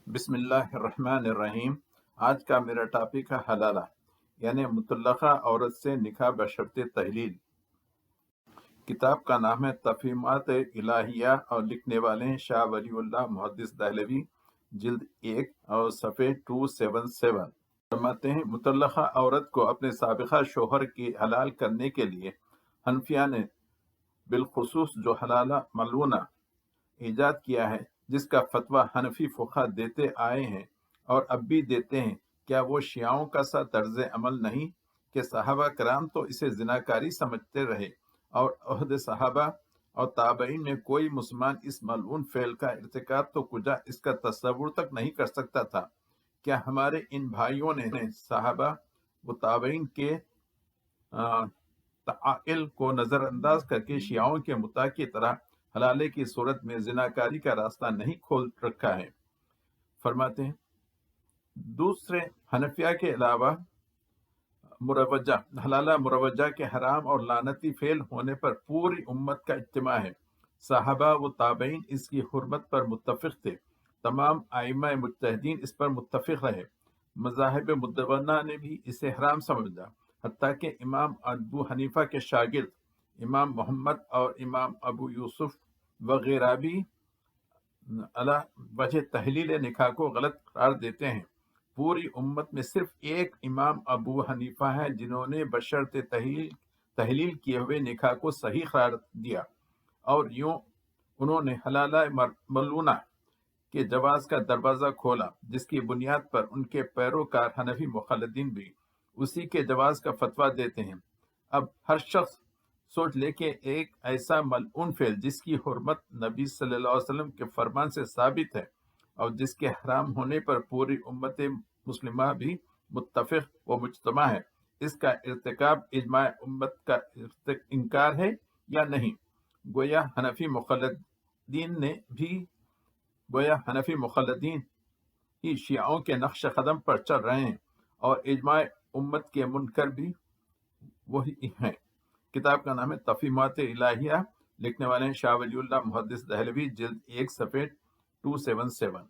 بسم اللہ الرحمن الرحیم۔ آج کا میرا ٹاپک ہے حلالہ، یعنی مطلقہ عورت سے نکاح بشرط تحلیل۔ کتاب کا نام ہے تفہیمات الہیہ اور لکھنے والے ہیں شاہ ولی اللہ محدث دہلوی، جلد 1 اور صفحے 277۔ فرماتے ہیں مطلقہ عورت کو اپنے سابقہ شوہر کی حلال کرنے کے لیے حنفیہ نے بالخصوص جو حلالہ ملونہ ایجاد کیا ہے، جس کا فتویٰ حنفی فقہا دیتے آئے ہیں اور اب بھی دیتے ہیں، کیا وہ شیعوں کا سا طرز عمل نہیں کہ صحابہ کرام تو اسے زناکاری سمجھتے رہے، اور عہد صحابہ اور تابعین میں کوئی مسلمان اس ملعون فعل کا ارتکاب تو کجا اس کا تصور تک نہیں کر سکتا تھا۔ کیا ہمارے ان بھائیوں نے صحابہ و تابعین کے تعائل کو نظر انداز کر کے شیعوں کے مدعا کی طرح حلالے کی صورت میں زناکاری کا راستہ نہیں کھول رکھا ہے؟ فرماتے ہیں دوسرے حنفیہ کے علاوہ مروجہ حلالہ مروجہ کے حرام اور لعنتی فعل ہونے پر پوری امت کا اجتماع ہے۔ صحابہ و تابعین اس کی حرمت پر متفق تھے، تمام ائمہ مجتہدین اس پر متفق رہے، مذاہب مدونہ نے بھی اسے حرام سمجھا، حتیٰ کہ امام ابو حنیفہ کے شاگرد امام محمد اور امام ابو یوسف وغیرہ بھی علی وجہ تحلیل نکاح کو غلط قرار دیتے ہیں۔ پوری امت میں صرف ایک امام ابو حنیفہ ہیں جنہوں نے بشرط تحلیل کیے ہوئے نکاح کو صحیح قرار دیا، اور یوں انہوں نے حلالہ ملونہ کے جواز کا دروازہ کھولا، جس کی بنیاد پر ان کے پیروکار حنفی مخلدین بھی اسی کے جواز کا فتویٰ دیتے ہیں۔ اب ہر شخص سوچ لے کہ ایک ایسا ملعون فعل جس کی حرمت نبی صلی اللہ علیہ وسلم کے فرمان سے ثابت ہے اور جس کے حرام ہونے پر پوری امت مسلمہ بھی متفق و مجتمع ہے، اس کا ارتکاب اجماع امت کا انکار ہے یا نہیں؟ گویا حنفی مخلدین ہی شیعوں کے نقش قدم پر چل رہے ہیں، اور اجماع امت کے منکر بھی وہی ہیں۔ کتاب کا نام ہے تفہیمات الہیہ، لکھنے والے ہیں شاہ ولی اللہ محدث دہلوی، جلد 1 صفحے 277۔